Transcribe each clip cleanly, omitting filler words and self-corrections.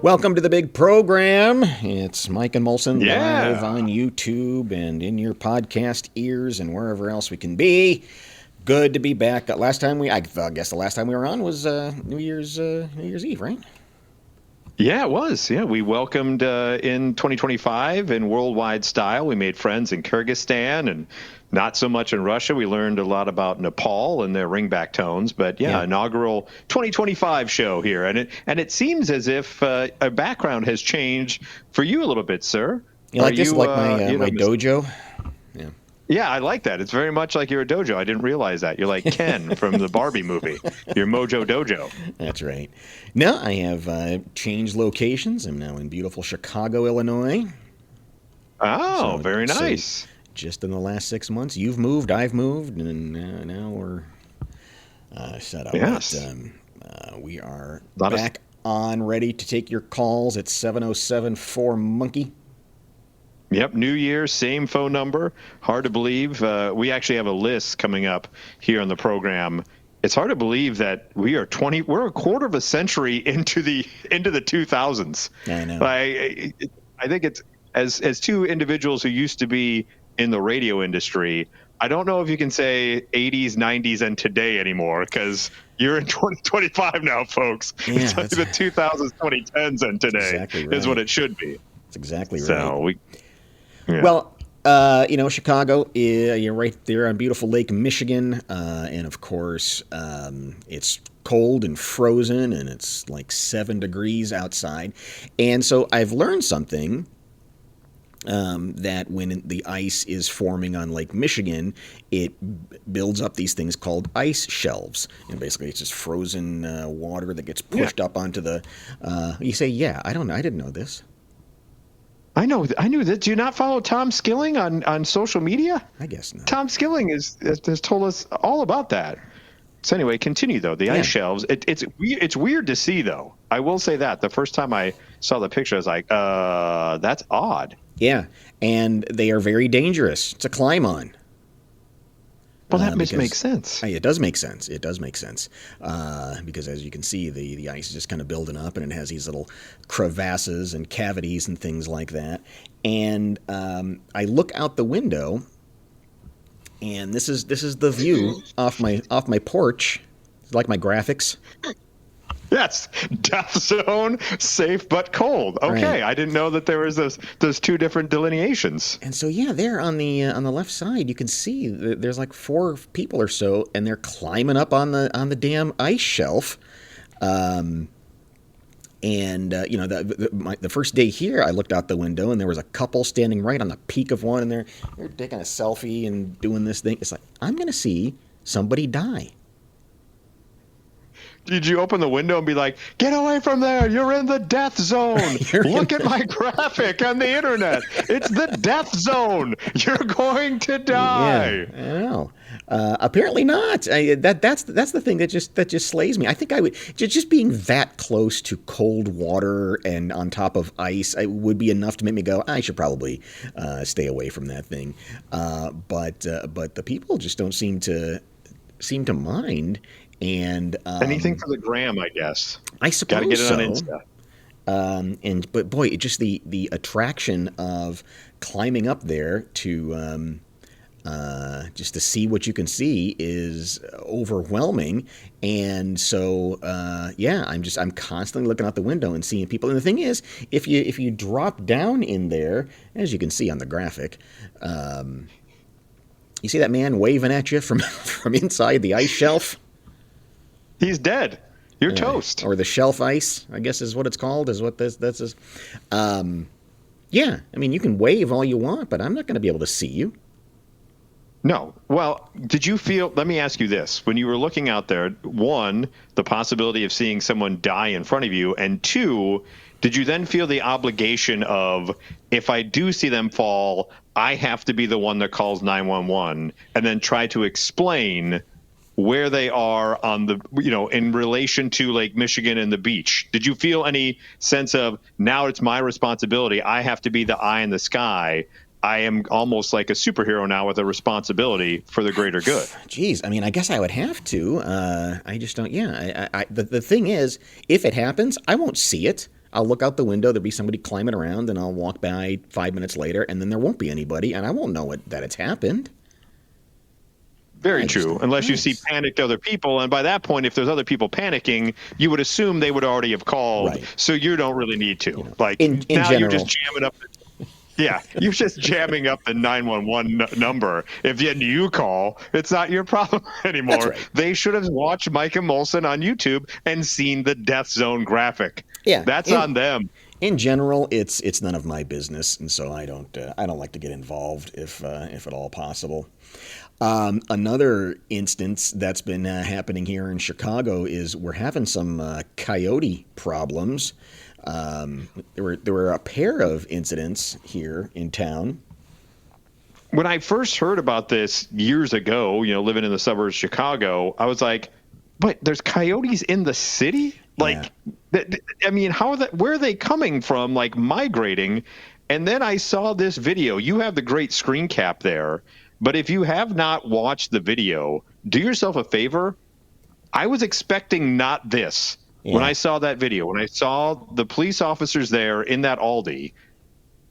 Welcome to the big program. It's Mike and Molson Yeah. live on YouTube and in your podcast ears and wherever else we can be. Good to be back. I guess the last time we were on was New Year's Eve, right? Yeah, it was. Yeah, we welcomed in 2025 in worldwide style. We made friends in Kyrgyzstan and not so much in Russia. We learned a lot about Nepal and their ringback tones. But yeah, inaugural 2025 show here, and it seems as if a background has changed for you a little bit, sir. You like this? Like my dojo? Yeah. Yeah, I like that. It's very much like you're a dojo. I didn't realize that. You're like Ken from the Barbie movie. You're Mojo Dojo. That's right. No, I have changed locations. I'm now in beautiful Chicago, Illinois. Oh, very nice. So just in the last 6 months, you've moved, I've moved, and now we're set up. Yes. But, we are back on, ready to take your calls at 707-4-MONKEY. Yep, New Year, same phone number. Hard to believe. We actually have a list coming up here on the program. It's hard to believe that we're a quarter of a century into the 2000s. I know. I think it's as two individuals who used to be in the radio industry, I don't know if you can say 80s, 90s, and today anymore, because you're in 2025 now, folks. Yeah, it's like the 2000s, 2010s, and today exactly right. Is what it should be. That's exactly right. So yeah. Well, Chicago, you're right there on beautiful Lake Michigan, and of course, it's cold and frozen, and it's like 7 degrees outside. And so I've learned something, that when the ice is forming on Lake Michigan, it builds up these things called ice shelves. And basically, it's just frozen water that gets pushed up onto the... you say, yeah, I don't know. I didn't know this. I knew that. Do you not follow Tom Skilling on social media? I guess not. Tom Skilling has told us all about that. So anyway, continue though. The ice shelves. It's weird to see though. I will say that the first time I saw the picture, I was like, that's odd. Yeah, and they are very dangerous to climb on. Well, that makes sense. It does make sense. It does make sense. Because as you can see, the ice is just kind of building up, and it has these little crevasses and cavities and things like that. And I look out the window, and this is the view off my porch. It's like my graphics. Yes, death zone, safe but cold. Okay, right. I didn't know that there was those two different delineations. And so there on the left side, you can see there's like 4 people or so, and they're climbing up on the damn ice shelf. The first day here, I looked out the window, and there was a couple standing right on the peak of one, and they're taking a selfie and doing this thing. It's like, I'm gonna see somebody die. Did you open the window and be like, get away from there, you're in the death zone. Look at my graphic on the internet. It's the death zone. You're going to die. Yeah, I know. Apparently not. That's the thing that just slays me. I think I would just being that close to cold water and on top of ice would be enough to make me go, I should probably stay away from that thing. But the people just don't seem to mind. And anything for the gram, I guess. I suppose gotta get it so. on Insta. But boy, it just the attraction of climbing up there to just to see what you can see is overwhelming. And so I'm constantly looking out the window and seeing people. And the thing is, if you drop down in there, as you can see on the graphic, you see that man waving at you from inside the ice shelf. He's dead. You're toast. Or the shelf ice, I guess is what it's called, is what this is. Yeah, I mean, you can wave all you want, but I'm not going to be able to see you. No. Well, did you feel, let me ask you this. When you were looking out there, 1, the possibility of seeing someone die in front of you, and 2, did you then feel the obligation of, if I do see them fall, I have to be the one that calls 911 and then try to explain where they are on the, in relation to Lake Michigan and the beach? Did you feel any sense of, now it's my responsibility, I have to be the eye in the sky, I am almost like a superhero now with a responsibility for the greater good? Geez, I mean, I guess I would have to. I just don't, the thing is, if it happens, I won't see it. I'll look out the window, there'll be somebody climbing around, and I'll walk by 5 minutes later, and then there won't be anybody, and I won't know that it's happened. Very I just true. don't. Unless you see Nice. panicked other people, and by that point, if there's other people panicking, you would assume they would already have called, Right. so you don't really need to. You know, Like in now, you're just general. jamming up. Yeah, you're just jamming up the 911 number. If you call, it's not your problem That's anymore. right. They should have watched Micah Molson on YouTube and seen the death zone graphic. Yeah. That's on them. In general, it's none of my business, and so I don't like to get involved if at all possible. Another instance that's been happening here in Chicago is we're having some coyote problems. There were a pair of incidents here in town. When I first heard about this years ago, living in the suburbs of Chicago, I was like, but there's coyotes in the city? Yeah. Like, I mean, where are they coming from, like migrating? And then I saw this video. You have the great screen cap there, but if you have not watched the video, do yourself a favor. I was expecting not this when Yeah. I saw that video. When I saw the police officers there in that Aldi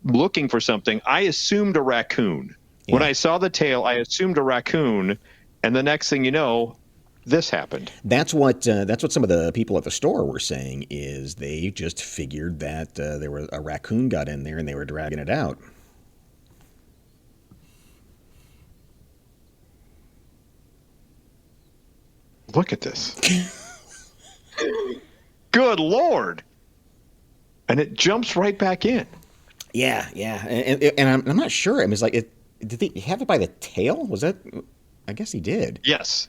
looking for something, I assumed a raccoon. When Yeah. I saw the tail, I assumed a raccoon, and the next thing you know, this happened. That's what some of the people at the store were saying is they just figured that there was a raccoon got in there and they were dragging it out. Look at this. Good Lord. And it jumps right back in. Yeah, yeah, and I'm not sure. I mean, it's like did he have it by the tail? Was that? I guess he did. Yes.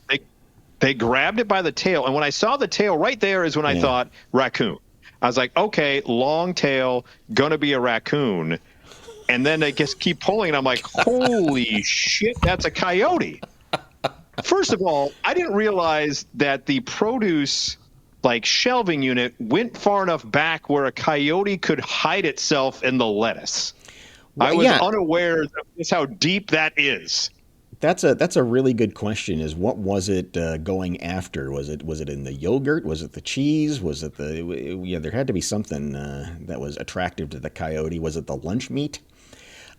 They grabbed it by the tail. And when I saw the tail right there is when I Yeah. thought raccoon. I was like, okay, long tail, gonna be a raccoon. And then they just keep pulling, and I'm like, holy shit, that's a coyote. First of all, I didn't realize that the produce shelving unit went far enough back where a coyote could hide itself in the lettuce. Well, I was yeah. unaware of just how deep that is. That's a really good question. Is what was it going after? Was it in the yogurt? Was it the cheese? Was it the yeah? There had to be something that was attractive to the coyote. Was it the lunch meat?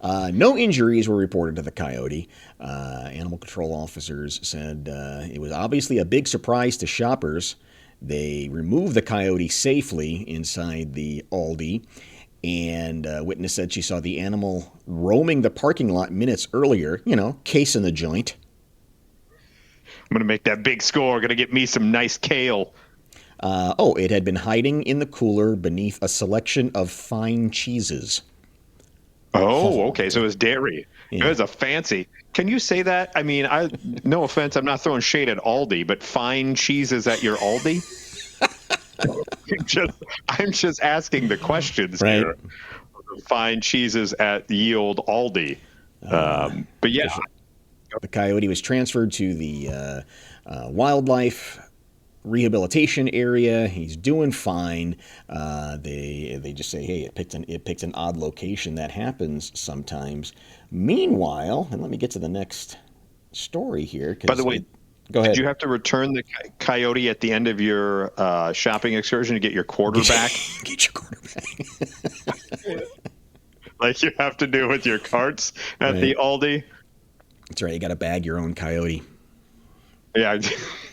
No injuries were reported to the coyote. Animal control officers said it was obviously a big surprise to shoppers. They removed the coyote safely inside the Aldi, and a witness said she saw the animal roaming the parking lot minutes earlier, casing the joint. I'm going to make that big score. Going to get me some nice kale. It had been hiding in the cooler beneath a selection of fine cheeses. Oh, okay. So it was dairy. Yeah. It was a fancy. Can you say that? I mean, no offense, I'm not throwing shade at Aldi, but fine cheeses at your Aldi? I'm just asking the questions Right. here. Fine cheeses at the old Aldi. But yeah, The coyote was transferred to the wildlife rehabilitation area. He's doing fine. They just say, hey, it picked an odd location. That happens sometimes. Meanwhile, and let me get to the next story here. By the way, go ahead. did you have to return the coyote at the end of your shopping excursion to get your quarter back? Get your quarter back. Like you have to do with your carts at Right. the Aldi? That's right. You got to bag your own coyote. Yeah,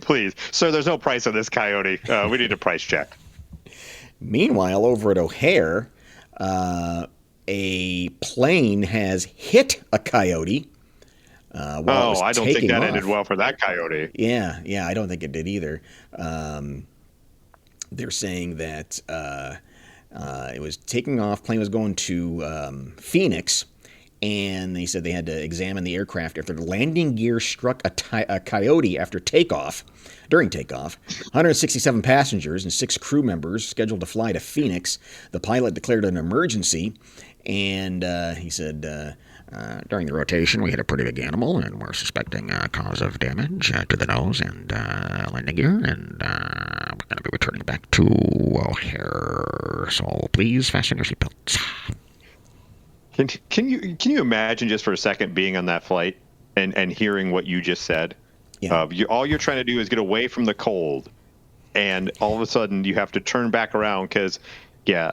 please. Sir, there's no price on this coyote. We need a price check. Meanwhile, over at O'Hare, a plane has hit a coyote. While it was I don't think taking that off. ended well for that coyote. Yeah, I don't think it did either. They're saying that it was taking off. Plane was going to Phoenix, and they said they had to examine the aircraft after the landing gear struck a coyote during takeoff. 167 passengers and 6 crew members scheduled to fly to Phoenix. The pilot declared an emergency, and he said, during the rotation, we hit a pretty big animal, and we're suspecting cause of damage to the nose and landing gear, and we're going to be returning back to O'Hare. So please fasten your seatbelts. Can you imagine just for a second being on that flight and hearing what you just said? Yeah. All you're trying to do is get away from the cold, and all of a sudden you have to turn back around because Yeah.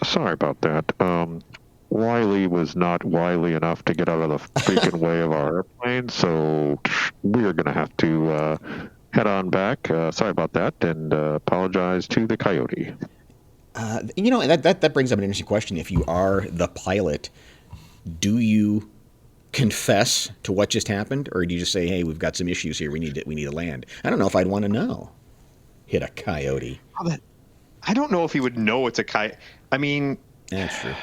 Sorry about that. Wiley was not wily enough to get out of the freaking way of our airplane, so we are going to have to head on back. Sorry about that, and apologize to the coyote. That brings up an interesting question. If you are the pilot, do you confess to what just happened, or do you just say, "Hey, we've got some issues here. We need to land"? I don't know if I'd want to know. Hit a coyote. I don't know if he would know it's a coyote. I mean, That's true.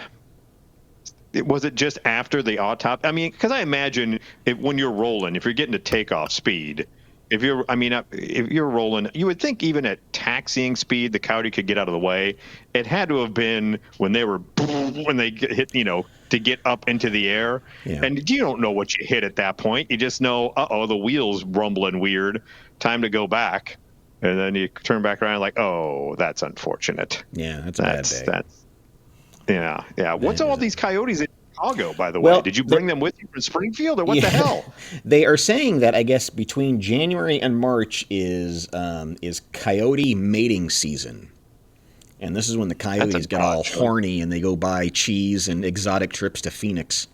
was it just after the autopsy? I mean, because I imagine when you're rolling, if you're getting to takeoff speed, if you're rolling, you would think even at taxiing speed, the coyote could get out of the way. It had to have been when they hit, to get up into the air. Yeah. And you don't know what you hit at that point. You just know, the wheel's rumbling weird. Time to go back. And then you turn back around like, oh, that's unfortunate. Yeah, that's a bad day. Yeah. What's all these coyotes in Chicago, by the Well, way? Did you bring them with you from Springfield, or what the hell? They are saying that, I guess, between January and March is coyote mating season. And this is when the coyotes get all horny and they go buy cheese and exotic trips to Phoenix.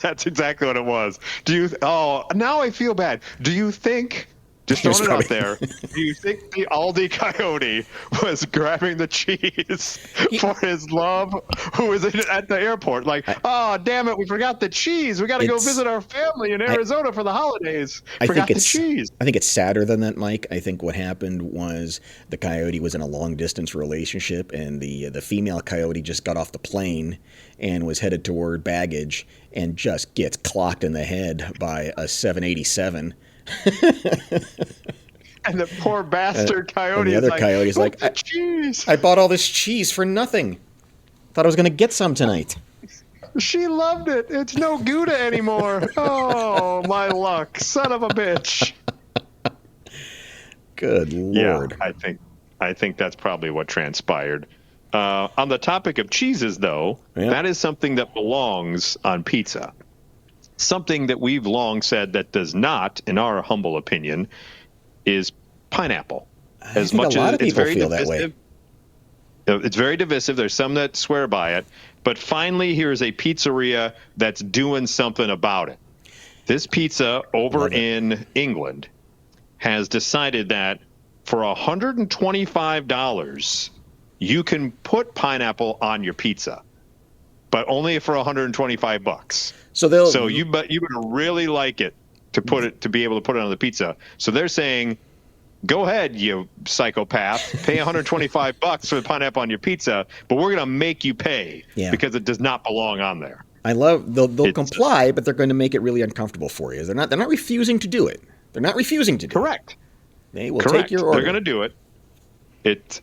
That's exactly what it was. Now I feel bad. Do you think... Just throwing it out there. Do you think the Aldi coyote was grabbing the cheese for his love who was at the airport? Like, damn it, we forgot the cheese. We got to go visit our family in Arizona for the holidays. Forgot the cheese. I think it's sadder than that, Mike. I think what happened was the coyote was in a long-distance relationship, and the female coyote just got off the plane and was headed toward baggage and just gets clocked in the head by a 787. And the poor bastard coyote. And the other coyote's like, I bought all this cheese for nothing. Thought I was going to get some tonight. She loved it. It's no Gouda anymore. Oh, my luck. Son of a bitch. Good Lord. Yeah, I think that's probably what transpired. On the topic of cheeses, though, that is something that belongs on pizza. Something that we've long said that does not, in our humble opinion, is pineapple. As much as it's very divisive. It's very divisive. There's some that swear by it. But finally, here's a pizzeria that's doing something about it. This pizza over in England has decided that for $125, you can put pineapple on your pizza, but only for $125. So you better really like it to be able to put it on the pizza. So they're saying, go ahead, you psychopath, pay $125 for the pineapple on your pizza, but we're going to make you pay because it does not belong on there. They'll comply, but they're going to make it really uncomfortable for you. They're not refusing to do it. They're not refusing to do it. Correct. They will take your order. They're going to do it.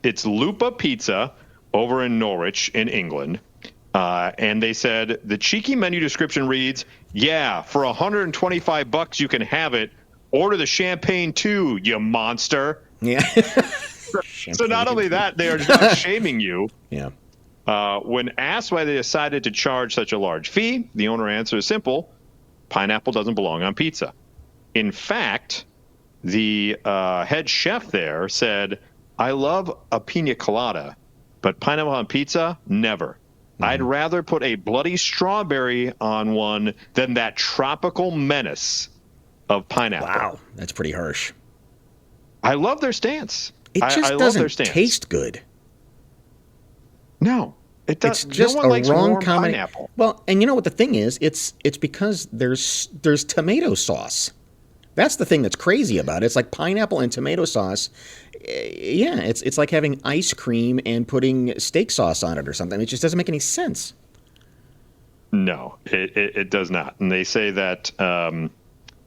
It's Lupa Pizza over in Norwich in England. And they said the cheeky menu description reads, for $125 you can have it. Order the champagne too, you monster. Yeah. So not only that, they are not shaming you. Yeah. When asked why they decided to charge such a large fee, the owner answer is simple: pineapple doesn't belong on pizza. In fact, the head chef there said, I love a pina colada, but pineapple on pizza, never. I'd rather put a bloody strawberry on one than that tropical menace of pineapple. Wow, that's pretty harsh. I love their stance. It just doesn't taste good. No, it does. It's just no one a likes wrong warm combination. Pineapple. Well, and you know what the thing is? It's because there's tomato sauce. That's the thing that's crazy about it. It's like pineapple and tomato sauce. Yeah, it's like having ice cream and putting steak sauce on it or something. It just doesn't make any sense. No, it does not. And they say that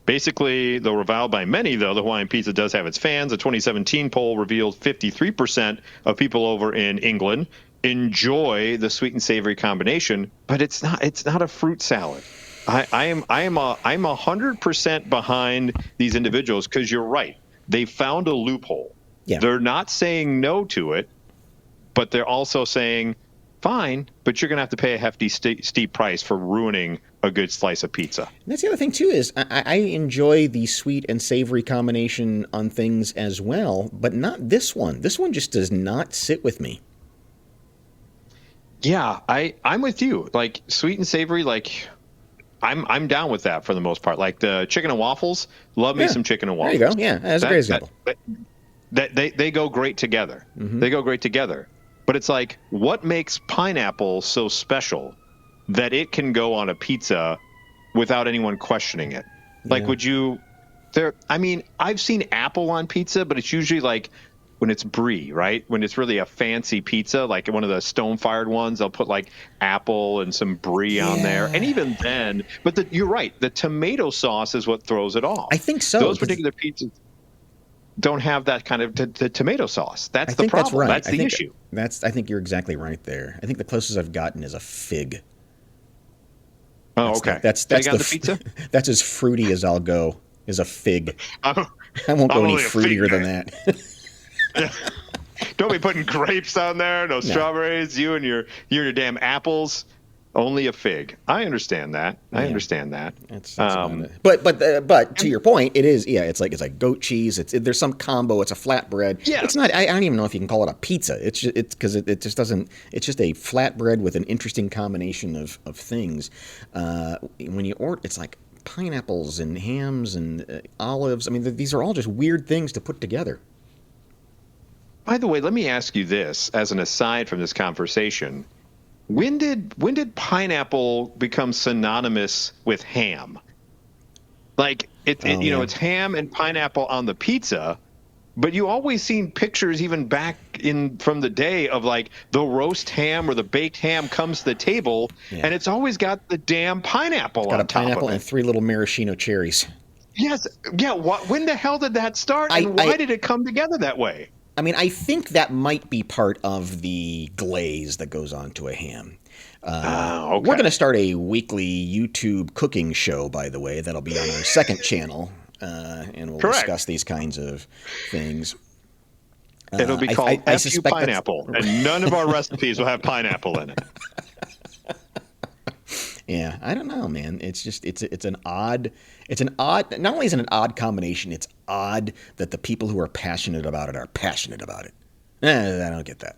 basically, though reviled by many, though, the Hawaiian pizza does have its fans. A 2017 poll revealed 53% of people over in England enjoy the sweet and savory combination, but it's not a fruit salad. I'm 100% behind these individuals because you're right. They found a loophole. Yeah. They're not saying no to it, but they're also saying, fine, but you're going to have to pay a hefty, steep price for ruining a good slice of pizza. And that's the other thing, too, is I enjoy the sweet and savory combination on things as well, but not this one. This one just does not sit with me. Yeah, I'm with you. Like sweet and savory, like I'm down with that for the most part. Like the chicken and waffles, love me Yeah, some chicken and there you go. waffles. Yeah, that's a great That example. they go great together. Hmm. They go great together. But it's like, what makes pineapple so special that it can go on a pizza without anyone questioning it? Like, Yeah. would you there? I mean, I've seen apple on pizza, but it's usually like when it's brie, right? When it's really a fancy pizza, like one of the stone-fired ones, they'll put like apple and some brie on there. And Yeah, even then, but you're right, the tomato sauce is what throws it I off. think so. Those Because particular pizzas don't have that kind of the tomato sauce. I That's the think that's problem. right. That's the issue. I think you're exactly right there. I think the closest I've gotten is a fig. Oh, okay. That's Fig on the the pizza? that's as fruity as I'll go. Is a fig. I'm, I won't I'm go any only a fig fruitier than guy. that. Don't be putting grapes on there, no No. strawberries, you and your damn apples. Only a fig. I understand that. I Yeah. understand that. That's about it. But to your point, it is it's like goat cheese. There's some combo. It's a flatbread. Yeah. It's not. I don't even know if you can call it a pizza. It's because it just doesn't. It's just a flatbread with an interesting combination of things. When you order, it's like pineapples and hams and olives. I mean, these are all just weird things to put together. By the way, let me ask you this as an aside from this conversation. When did pineapple become synonymous with ham? Like Oh yeah. it's ham and pineapple on the pizza, but you always seen pictures even back in from the day of like the roast ham or the baked ham comes to the table, Yeah. and it's always got the damn pineapple Got a on top pineapple of and it. three little maraschino cherries. Yes, yeah. When the hell did that start, I, and why I did it come together that way? I mean, I think that might be part of the glaze that goes onto a ham. Oh, We're going to okay. start a weekly YouTube cooking show, by the way. That'll be on our second channel, and we'll Correct. discuss these kinds of things. It'll be called I FU suspect that's. pineapple, and none of our recipes will have pineapple in it. Yeah, I don't know, man. It's just it's an odd. It's an odd. Not only is it an odd combination, it's odd that the people who are passionate about it are passionate about it. I don't get that.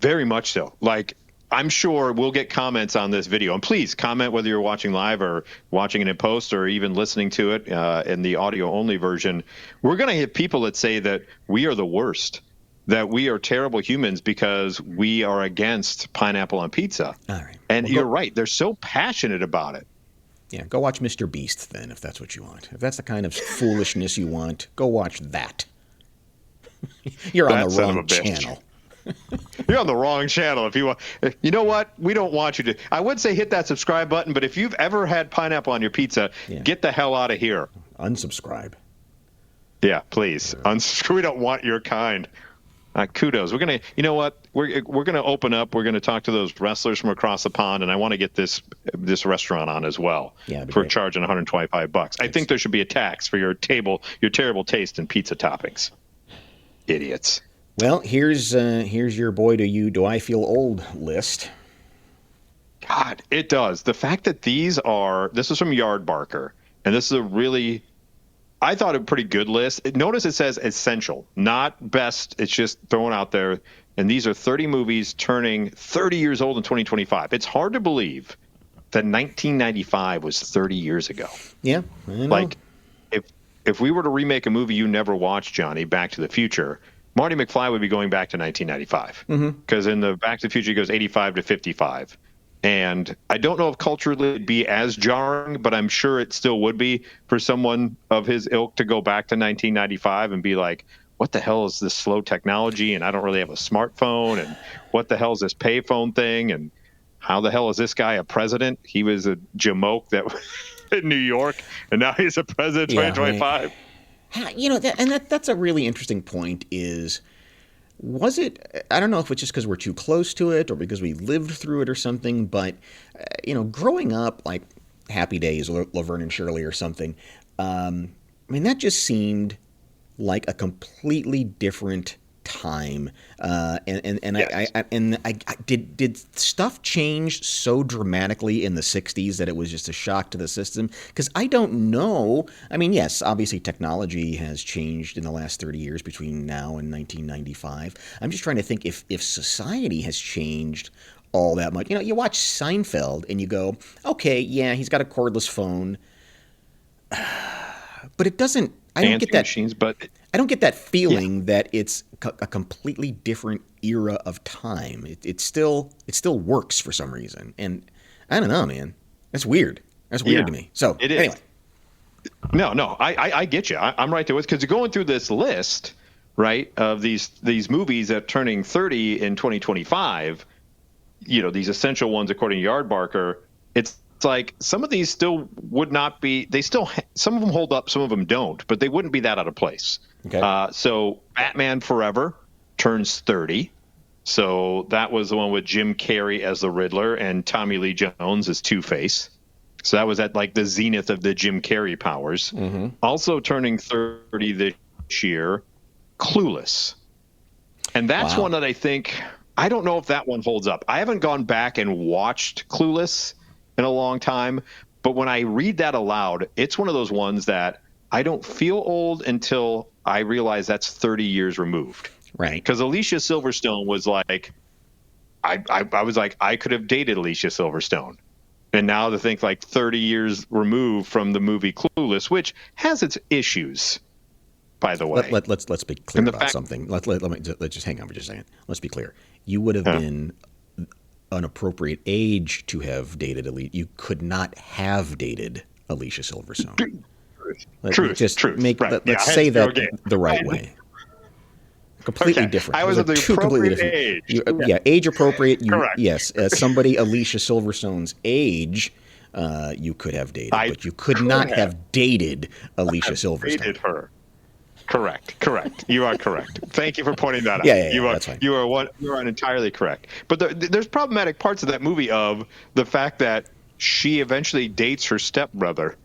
Very much so. Like, I'm sure we'll get comments on this video. And please comment whether you're watching live or watching it in post or even listening to it in the audio only version. We're going to have people that say that we are the worst, that we are terrible humans because we are against pineapple on pizza. All right. And Well, you're go. right. They're so passionate about it. Yeah, go watch Mr. Beast then, if that's what you want. If that's the kind of foolishness you want, go watch that. You're on That the son of a wrong bitch. channel. You're on the wrong channel. If you want, you know what? We don't want you to. I would say hit that subscribe button, but if you've ever had pineapple on your pizza, Yeah. get the hell out of here. Unsubscribe. Yeah, please. We don't want your kind. Kudos. We're gonna. You know what? We're gonna open up. We're gonna talk to those wrestlers from across the pond, and I want to get this restaurant on as well. Yeah, that'd be for great. charging $125. I think there should be a tax for your terrible taste in pizza toppings. Idiots. Well, here's your boy to you. Do I feel old list? God, it does. The fact that this is from Yard Barker, and this is a really, I thought a pretty good list. Notice it says essential, not best. It's just thrown out there. And these are 30 movies turning 30 years old in 2025. It's hard to believe that 1995 was 30 years ago. Yeah, I know. Like, if we were to remake a movie you never watched, Johnny, Back to the Future, Marty McFly would be going back to 1995. Because in the Back to the Future, he goes 85 to 55. And I don't know if culturally it'd be as jarring, but I'm sure it still would be for someone of his ilk to go back to 1995 and be like, what the hell is this slow technology? And I don't really have a smartphone. And what the hell is this payphone thing? And how the hell is this guy a president? He was a jamoke that in New York, and now he's a president Yeah, 2025. That's a really interesting point. Was it? I don't know if it's just because we're too close to it or because we lived through it or something. But growing up, like Happy Days, Laverne and Shirley, or something. I mean, that just seemed like a completely different time. Yes. Did stuff change so dramatically in the 60s that it was just a shock to the system? Because I don't know. I mean, yes, obviously technology has changed in the last 30 years between now and 1995. I'm just trying to think if society has changed all that much. You watch Seinfeld and you go, okay, yeah, he's got a cordless phone, but it doesn't. I don't get Answering that. machines, but I don't get that yeah, feeling that it's a completely different era of time. It still works for some reason, and I don't know, man. That's weird. That's weird yeah, to me. So it is. anyway, No, I get you. I'm right there with, because you're going through this list, right, of these movies that are turning 30 in 2025. These essential ones according to Yardbarker. It's like some of these still would not be. They still some of them hold up, some of them don't, but they wouldn't be that out of place. okay. So Batman Forever turns 30. So that was the one with Jim Carrey as the Riddler and Tommy Lee Jones as Two-Face. So that was at like the zenith of the Jim Carrey powers. Mm-hmm. Also turning 30 this year, Clueless. And that's Wow. one that I don't know if that one holds up. I haven't gone back and watched Clueless in a long time, but when I read that aloud, it's one of those ones that I don't feel old until I realize that's 30 years removed. Right. Because Alicia Silverstone was like, I was like, I could have dated Alicia Silverstone. And now to think like 30 years removed from the movie Clueless, which has its issues, by the way. Let's be clear And the about fact, something. Let's just hang on for just a second. Let's be clear. You would have been an appropriate age to have dated Alicia. You could not have dated Alicia Silverstone. truth. Right. Let's Yeah, say that okay. the right way. Completely Okay. different. I was Those at the are two completely appropriate different. age. Yeah, age appropriate. Correct. Yes, as somebody Alicia Silverstone's age, you could have dated, but you could not have dated Alicia Silverstone. Dated her. Correct. You are correct. Thank you for pointing that out. Yeah, you are, that's fine. You are entirely correct. But there's problematic parts of that movie of the fact that she eventually dates her stepbrother,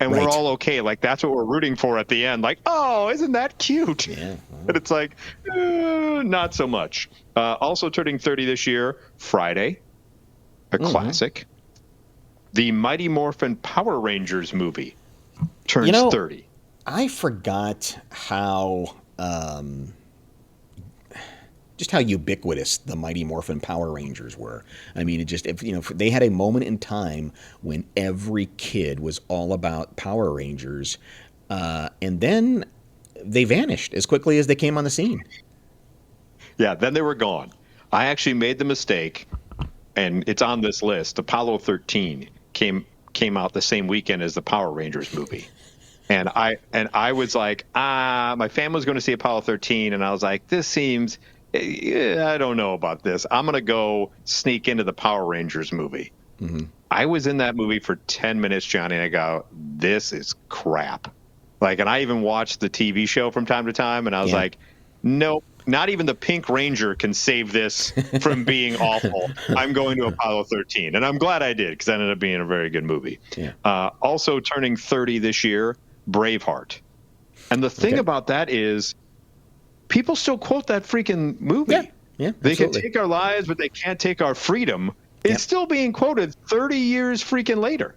and Right. we're all okay. Like that's what we're rooting for at the end. Like, oh, isn't that cute? Yeah. And it's like, not so much. Also turning 30 this year, Friday, a classic. The Mighty Morphin Power Rangers movie turns 30. I forgot how just how ubiquitous the Mighty Morphin Power Rangers were. I mean, they had a moment in time when every kid was all about Power Rangers, and then they vanished as quickly as they came on the scene. Yeah, then they were gone. I actually made the mistake, and it's on this list. Apollo 13 came out the same weekend as the Power Rangers movie. And I was like, my family was going to see Apollo 13, and I was like, this seems, I don't know about this. I'm going to go sneak into the Power Rangers movie. Mm-hmm. I was in that movie for 10 minutes, Johnny, and I go, this is crap. Like, and I even watched the TV show from time to time, and I was like, nope, not even the Pink Ranger can save this from being awful. I'm going to Apollo 13, and I'm glad I did, because that ended up being a very good movie. Yeah. Also turning 30 this year, Braveheart. And the thing about that is people still quote that freaking movie. Yeah, they can absolutely. take our lives, but they can't take our freedom. It's still being quoted 30 years freaking later.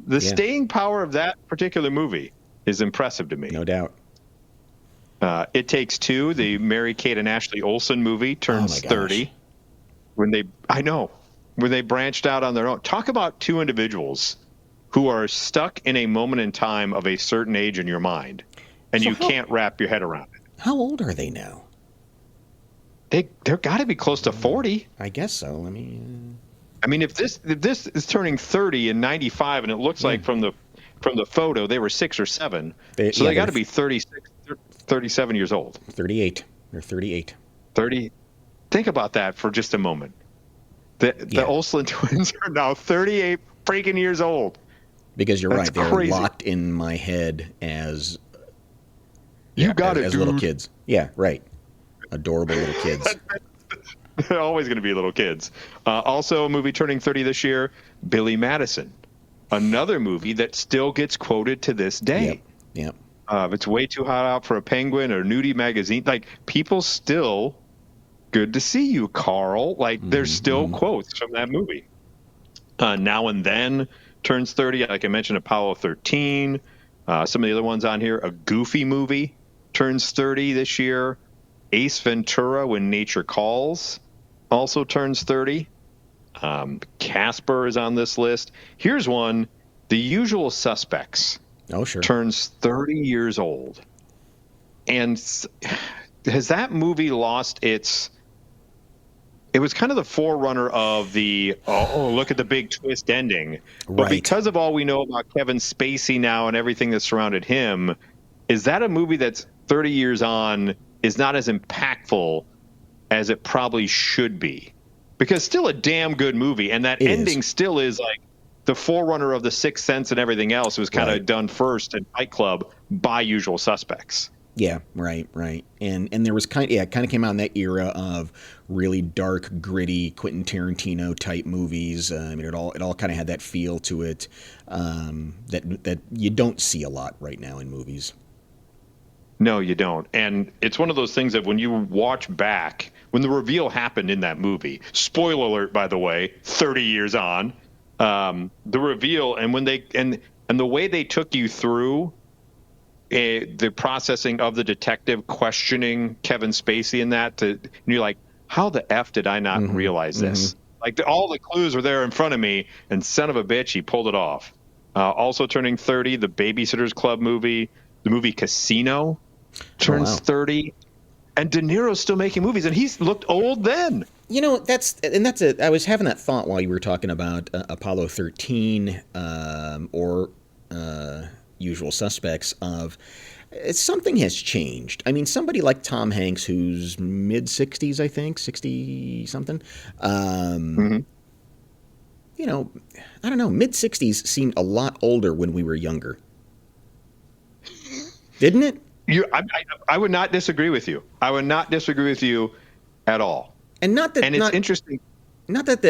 The staying power of that particular movie is impressive to me. No doubt. It Takes Two, the Mary-Kate and Ashley Olsen movie, turns 30. When they branched out on their own. Talk about two individuals who are stuck in a moment in time of a certain age in your mind, and you can't wrap your head around it. How old are they now? They're got to be close to 40. I guess so. I mean, if this is turning 30 in 95, and it looks like from the photo they were 6 or 7, they got to be 36, 37 years old. 38. They're 38. 30. Think about that for just a moment. The Olsen twins are now 38 freaking years old. Because you're That's right, they're crazy. locked in my head as as little kids. Yeah, right. Adorable little kids. They're always going to be little kids. Also, a movie turning 30 this year, Billy Madison. Another movie that still gets quoted to this day. Yep. It's Way Too Hot Out for a Penguin or Nudie Magazine. Like, people still, good to see you, Carl. Like, there's still quotes from that movie. Now and Then turns 30. Like I mentioned, Apollo 13. Some of the other ones on here, a Goofy movie turns 30 this year. Ace Ventura, When Nature Calls, also turns 30. Casper is on this list. Here's one. The Usual Suspects Oh, sure. turns 30 years old. And has that movie lost its... It was kind of the forerunner of the, look at the big twist ending. But Right. because of all we know about Kevin Spacey now and everything that surrounded him, is that a movie that's 30 years on is not as impactful as it probably should be? Because still a damn good movie. And that ending still is like the forerunner of The Sixth Sense and everything else. It was kind of done first in Fight Club by Usual Suspects. Yeah, right. And there was it kind of came out in that era of really dark, gritty Quentin Tarantino type movies. I mean, it all kind of had that feel to it that you don't see a lot right now in movies. No, you don't. And it's one of those things that when you watch back, when the reveal happened in that movie, spoiler alert, by the way, 30 years on, the reveal and when they and the way they took you through the processing of the detective questioning Kevin Spacey in that, and you're like, how the F did I not realize this? Like all the clues were there in front of me, and son of a bitch, he pulled it off. Also turning 30, the Babysitter's Club movie, the movie Casino turns 30, and De Niro's still making movies, and he's looked old then. You know, I was having that thought while you were talking about Apollo 13 or Usual Suspects of something has changed. I mean, somebody like Tom Hanks, who's mid-60s, I think, 60-something, you know, I don't know, mid-60s seemed a lot older when we were younger. Didn't it? I would not disagree with you. I would not disagree with you at all. And it's interesting. Not that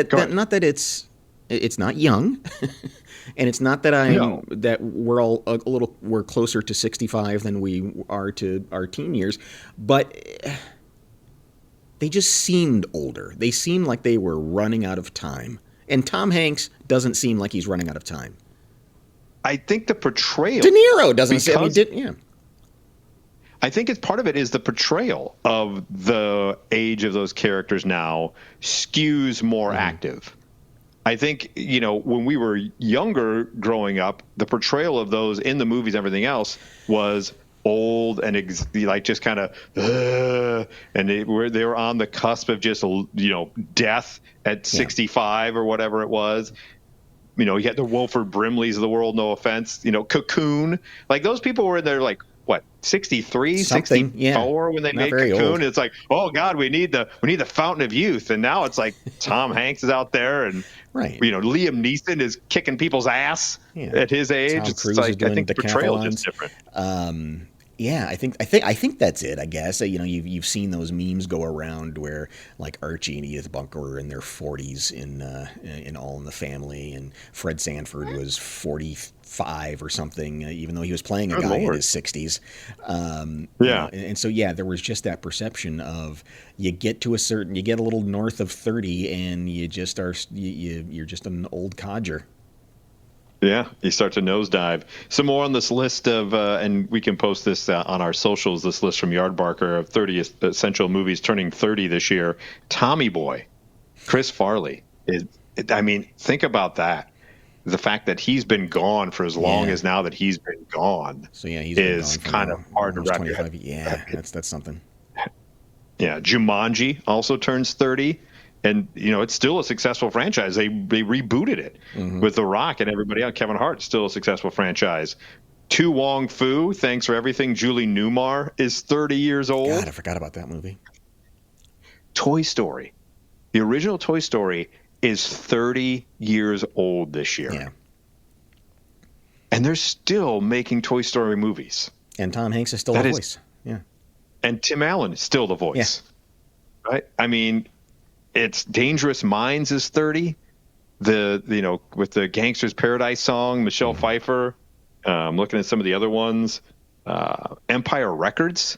it's not young, and it's not that that we're all we're closer to 65 than we are to our teen years, but they just seemed older. They seemed like they were running out of time. And Tom Hanks doesn't seem like he's running out of time. I think the portrayal. De Niro doesn't seem. I think it's part of it is the portrayal of the age of those characters now skews more active. I think, you know, when we were younger growing up, the portrayal of those in the movies and everything else was old and like just kind of, and they were on the cusp of just, you know, death at 65 or whatever it was. You know, you had the Wilford Brimleys of the world, no offense, you know, Cocoon. Like those people were in there like, what, 63, 64 when they made Cocoon? It's like, oh God, we need the fountain of youth. And now it's like Tom Hanks is out there and you know, Liam Neeson is kicking people's ass at his age. Tom Cruise like, is doing I think the portrayal is just different. Yeah, I think that's it. I guess you know you've seen those memes go around where like Archie and Edith Bunker are in their 40s in All in the Family, and Fred Sanford was 45 or something, even though he was playing a guy in his 60s. You know, and so there was just that perception of you get a little north of 30 and you just are you're just an old codger. Yeah, you start to nosedive. Some more on this list of, and we can post this on our socials, this list from Yardbarker of 30 essential movies turning 30 this year. Tommy Boy, Chris Farley. I mean, think about that. The fact that he's been gone for as long as now that he's been gone is kind of hard to wrap your head. Yeah, that's something. Yeah, Jumanji also turns 30. And, you know, it's still a successful franchise. They rebooted it with The Rock and everybody else. Kevin Hart's still a successful franchise. Tu Wong Fu, Thanks for Everything. Julie Newmar is 30 years old. God, I forgot about that movie. Toy Story. The original Toy Story is 30 years old this year. Yeah. And they're still making Toy Story movies. And Tom Hanks is still the voice. Yeah. And Tim Allen is still the voice. Yeah. Right? I mean, it's Dangerous Minds is 30. With the Gangster's Paradise song, Michelle Pfeiffer. Looking at some of the other ones, Empire Records.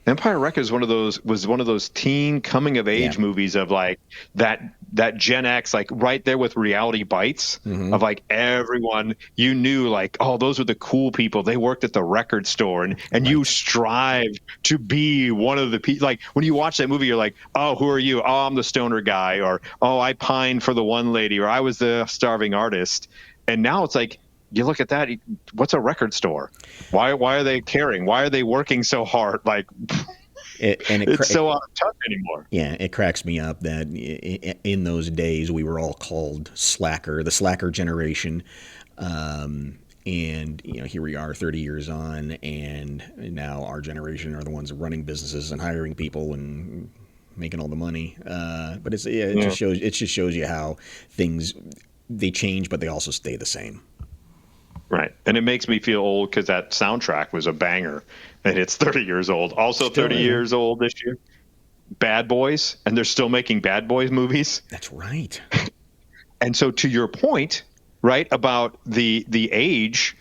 Empire Records was one of those teen coming of age movies of like that that Gen X, like right there with Reality Bites, of like everyone you knew, like, oh, those were the cool people. They worked at the record store, and you strive to be one of the people. Like when you watch that movie, you're like, oh, who are you? Oh, I'm the stoner guy, or oh, I pined for the one lady, or I was the starving artist. And now it's like, you look at that, what's a record store? Why are they caring? Why are they working so hard? Like, it's so out of touch anymore. Yeah, it cracks me up that in those days we were all called the slacker generation. And here we are 30 years on, and now our generation are the ones running businesses and hiring people and making all the money. But it just shows you how things, they change, but they also stay the same. Right. And it makes me feel old because that soundtrack was a banger, and it's 30 years old. Also still 30 years old this year. Bad Boys, and they're still making Bad Boys movies. That's right. And so to your point, right, about the age,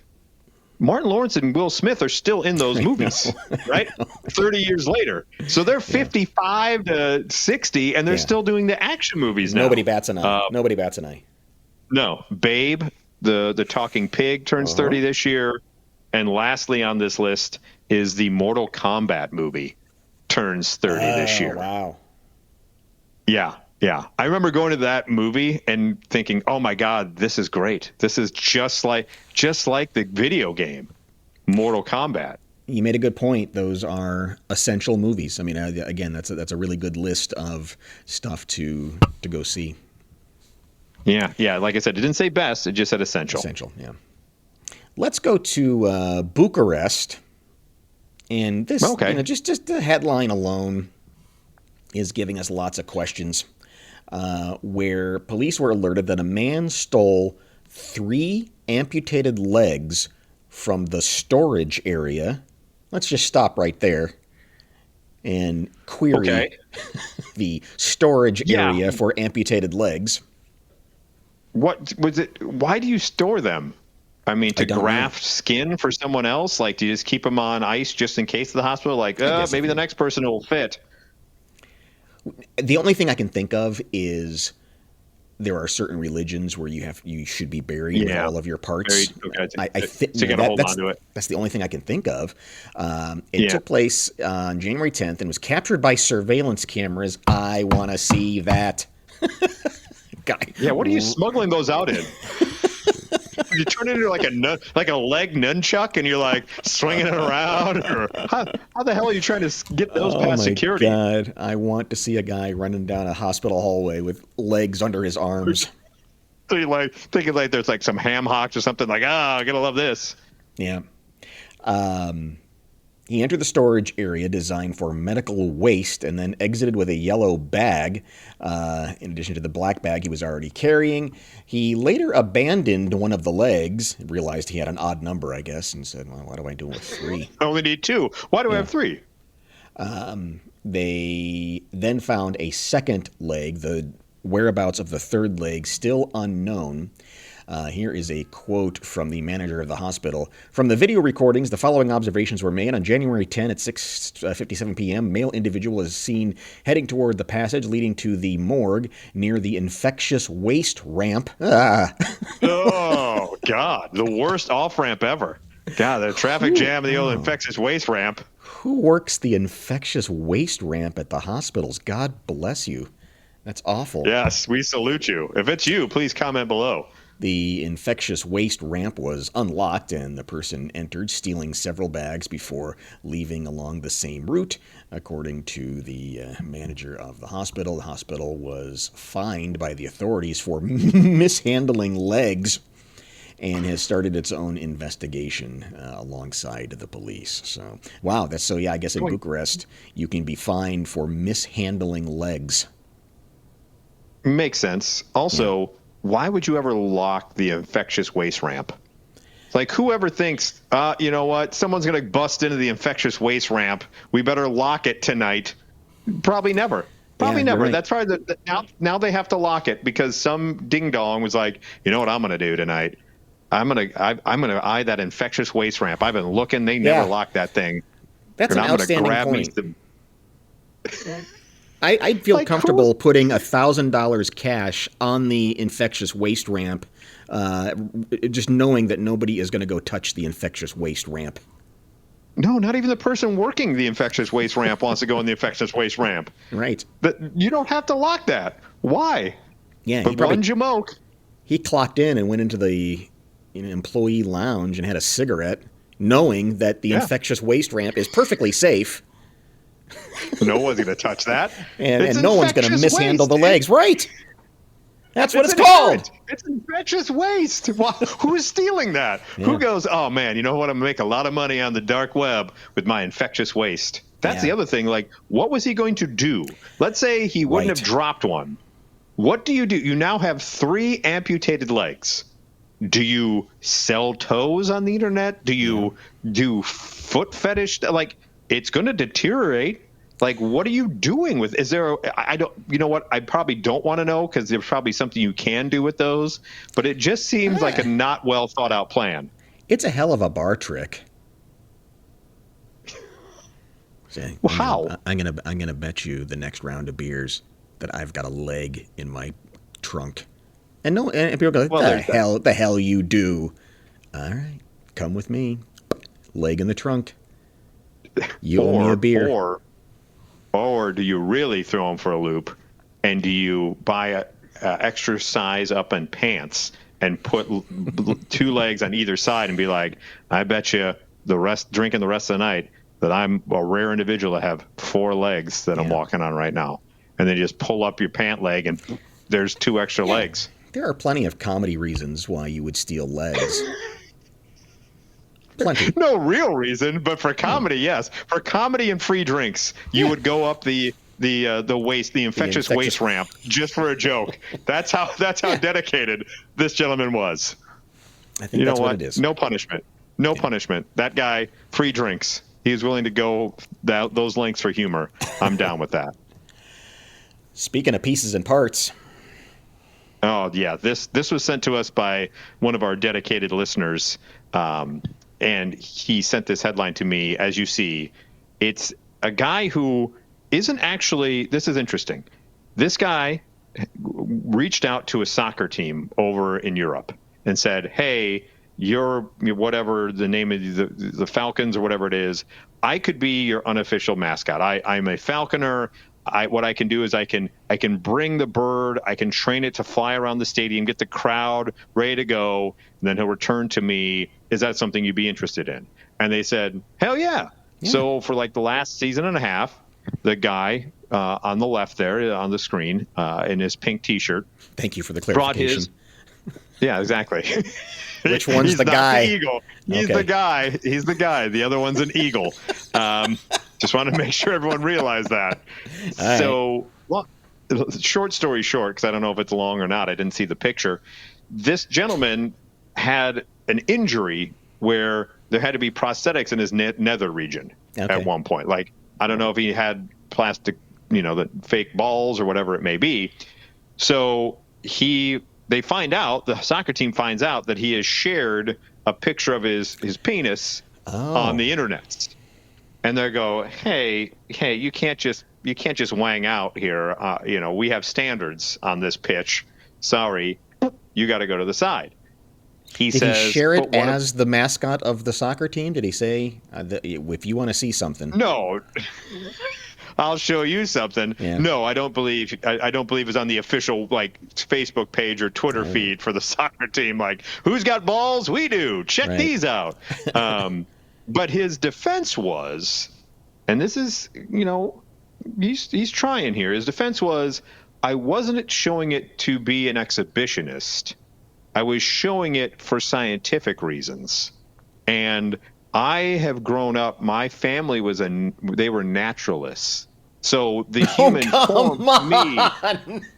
Martin Lawrence and Will Smith are still in those movies, right? 30 years later. So they're 55 to 60, and they're still doing the action movies now. Nobody bats an eye. Nobody bats an eye. No. Babe, the talking pig, turns 30 this year. And lastly on this list is the Mortal Kombat movie, turns 30 this year. Wow. Yeah. I remember going to that movie and thinking, oh my God, this is great. This is just like the video game, Mortal Kombat. You made a good point. Those are essential movies. I mean, again, that's a really good list of stuff to go see. Yeah. Like I said, it didn't say best. It just said essential. Essential, yeah. Let's go to Bucharest. And this, just the headline alone is giving us lots of questions. Where police were alerted that a man stole 3 amputated legs from the storage area. Let's just stop right there and query the storage area for amputated legs. What was it? Why do you store them? I mean, to graft skin for someone else? Like, do you just keep them on ice just in case of the hospital? Like, maybe the next person will fit. The only thing I can think of is there are certain religions where you should be buried with all of your parts. I think so you got to hold on to it. That's the only thing I can think of. It took place on January 10th and was captured by surveillance cameras. I want to see that. Guy. Yeah, what are you smuggling those out in? You turn it into like a leg nunchuck, and you're like swinging it around. Or how the hell are you trying to get those past security? Oh my God! I want to see a guy running down a hospital hallway with legs under his arms. So you're like thinking like there's like some ham hocks or something. Like, I gotta love this. Yeah. He entered the storage area designed for medical waste and then exited with a yellow bag, in addition to the black bag he was already carrying. He later abandoned one of the legs, realized he had an odd number, I guess, and said, well, why do I do it with 3? I only need 2. Why do I have 3? They then found a second leg, the whereabouts of the third leg still unknown. Here is a quote from the manager of the hospital. From the video recordings, the following observations were made. On January 10 at 6:57 p.m., male individual is seen heading toward the passage leading to the morgue near the infectious waste ramp. Oh, God. The worst off-ramp ever. God, the traffic jam of the old infectious waste ramp. Who works the infectious waste ramp at the hospitals? God bless you. That's awful. Yes, we salute you. If it's you, please comment below. The infectious waste ramp was unlocked, and the person entered, stealing several bags before leaving along the same route. According to the manager of the hospital was fined by the authorities for mishandling legs and has started its own investigation alongside the police. So, wow, I guess in Bucharest, you can be fined for mishandling legs. Makes sense. Also, why would you ever lock the infectious waste ramp? Like, whoever thinks, you know what, someone's going to bust into the infectious waste ramp, we better lock it tonight. Probably never. Probably never. Right. That's probably now they have to lock it because some ding dong was like, you know what I'm going to do tonight? I'm going to eye that infectious waste ramp. I've been looking. They never lock that thing. That's an outstanding point. I'd feel Like, comfortable putting $1,000 cash on the infectious waste ramp, just knowing that nobody is going to go touch the infectious waste ramp. No, not even the person working the infectious waste ramp wants to go in the infectious waste ramp. Right. But you don't have to lock that. Why? Yeah, But one jamoke. he clocked in and went into the employee lounge and had a cigarette, knowing that the infectious waste ramp is perfectly safe. No one's going to touch that. And no one's going to mishandle the legs. Right. That's what it's inherent. called. It's infectious waste. Who's stealing that? Yeah. Who goes, oh, man, you know what? I'm going to make a lot of money on the dark web with my infectious waste. That's the other thing. Like, what was he going to do? Let's say he wouldn't have dropped one. What do? You now have 3 amputated legs. Do you sell toes on the internet? Do you do foot fetish? Like, it's going to deteriorate. Like, what are you doing with? Is there? I don't. You know what? I probably don't want to know because there's probably something you can do with those. But it just seems like a not well thought out plan. It's a hell of a bar trick. Well, how? I'm gonna bet you the next round of beers that I've got a leg in my trunk, and people go, the hell you do. All right, come with me. Leg in the trunk. You owe me a beer. Or do you really throw them for a loop, and do you buy a extra size up in pants and put 2 legs on either side and be like, I bet you drinking the rest of the night that I'm a rare individual to have 4 legs that I'm walking on right now. And then just pull up your pant leg and there's 2 extra legs. There are plenty of comedy reasons why you would steal legs. Plenty. No real reason, but for comedy, yes. For comedy and free drinks, you would go up the infectious waste ramp just for a joke. That's how dedicated this gentleman was. I think that's what it is. No punishment. No punishment. That guy, free drinks. He was willing to go those lengths for humor. I'm down with that. Speaking of pieces and parts. Oh yeah, this was sent to us by one of our dedicated listeners. And he sent this headline to me. As you see, it's a guy who isn't actually, this is interesting. This guy reached out to a soccer team over in Europe and said, hey, you're whatever the name of the Falcons or whatever it is, I could be your unofficial mascot. I'm a falconer. What I can do is I can bring the bird, I can train it to fly around the stadium, get the crowd ready to go, and then he'll return to me. Is that something you'd be interested in? And they said, hell yeah. So for like the last season and a half, the guy on the left there on the screen in his pink T-shirt. Thank you for the clarification. Yeah, exactly. Which one's the guy? The eagle. He's the guy. He's the guy. The other one's an eagle. Just want to make sure everyone realized that. All so, well, short story short, because I don't know if it's long or not. I didn't see the picture. This gentleman had an injury where there had to be prosthetics in his nether region at one point. Like, I don't know if he had plastic, the fake balls or whatever it may be. So they find out, the soccer team finds out that he has shared a picture of his penis on the internet. And they go, hey, you can't just wang out here. We have standards on this pitch. Sorry, you got to go to the side. Did he share it as the mascot of the soccer team? Did he say, if you want to see something? No. I'll show you something. Yeah. No, I don't believe it's on the official Facebook page or Twitter feed for the soccer team. Like, who's got balls? We do. Check these out. But his defense was, and this is, he's trying here. His defense was, I wasn't showing it to be an exhibitionist. I was showing it for scientific reasons. And I have grown up, my family they were naturalists. So the human form to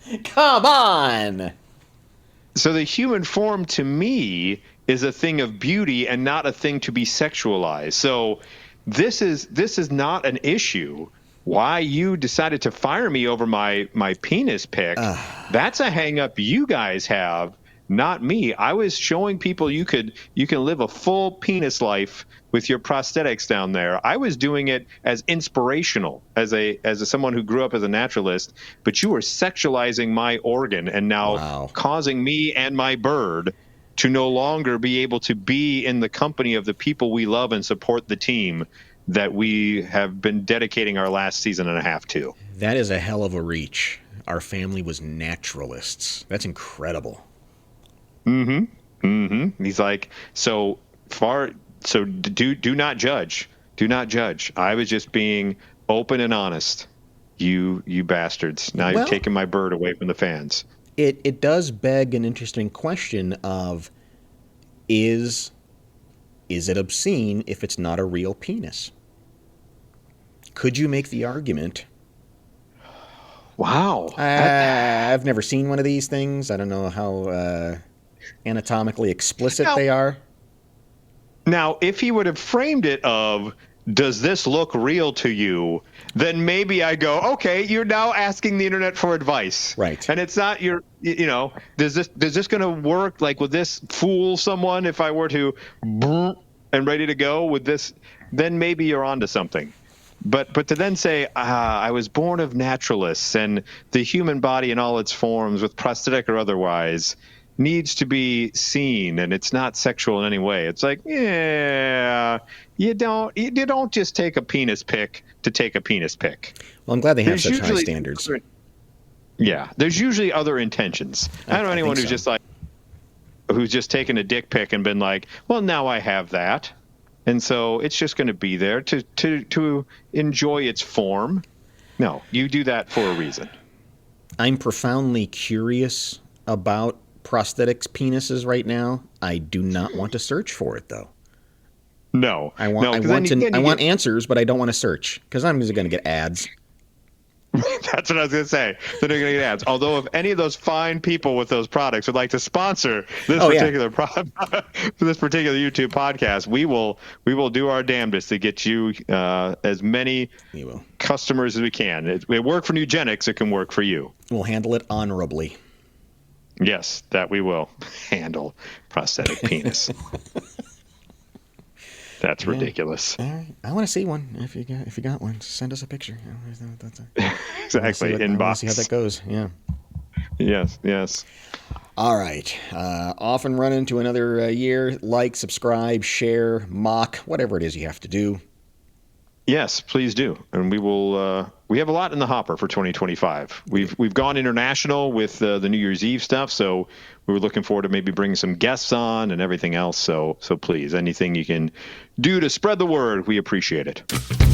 me. Come on. So the human form to me is a thing of beauty and not a thing to be sexualized. So this is not an issue. Why you decided to fire me over my penis pic, that's a hang up you guys have not me. I was showing people you can live a full penis life with your prosthetics down there. I was doing it as inspirational, as someone who grew up as a naturalist, but you were sexualizing my organ and now Wow. causing me and my bird to no longer be able to be in the company of the people we love and support the team that we have been dedicating our last season and a half to. That is a hell of a reach. Our family was naturalists. That's incredible. He's like, so do not judge. Do not judge. I was just being open and honest. You bastards. Now you're taking my bird away from the fans. It does beg an interesting question of, is it obscene if it's not a real penis? Could you make the argument? Wow. I've never seen one of these things. I don't know how anatomically explicit they are. Now, if he would have framed it of, does this look real to you? Then maybe I go, okay, you're now asking the internet for advice. Right. And it's not does this going to work? Like, would this fool someone if I were to and ready to go with this? Then maybe you're onto something. But to then say, I was born of naturalists and the human body in all its forms, with prosthetic or otherwise, needs to be seen and it's not sexual in any way. It's like, yeah, you don't just take a penis pic to take a penis pic. Well, I'm glad they have such high standards. Yeah, there's usually other intentions. I don't know anyone who's just taken a dick pic and been like, well, now I have that. And so it's just going to be there to enjoy its form. No, you do that for a reason. I'm profoundly curious about prosthetics penises right now. I do not want to search for it, though. No. I want answers, but I don't want to search because I'm just going to get ads. That's what I was going to say. They're going to get ads. Although if any of those fine people with those products would like to sponsor this particular this particular YouTube podcast, we will do our damnedest to get you as many customers as we can. It worked for Nugenics. It can work for you. We'll handle it honorably. Yes, that we will handle prosthetic penis. That's ridiculous. All right. I want to see one. If you got one, send us a picture. Exactly. Inbox. I want to see how that goes. Yeah. Yes. All right. Off and running to another year. Like, subscribe, share, mock, whatever it is you have to do. Yes, please do. And we will. We have a lot in the hopper for 2025. We've gone international with the New Year's Eve stuff, so we were looking forward to maybe bringing some guests on and everything else. So please, anything you can do to spread the word, we appreciate it.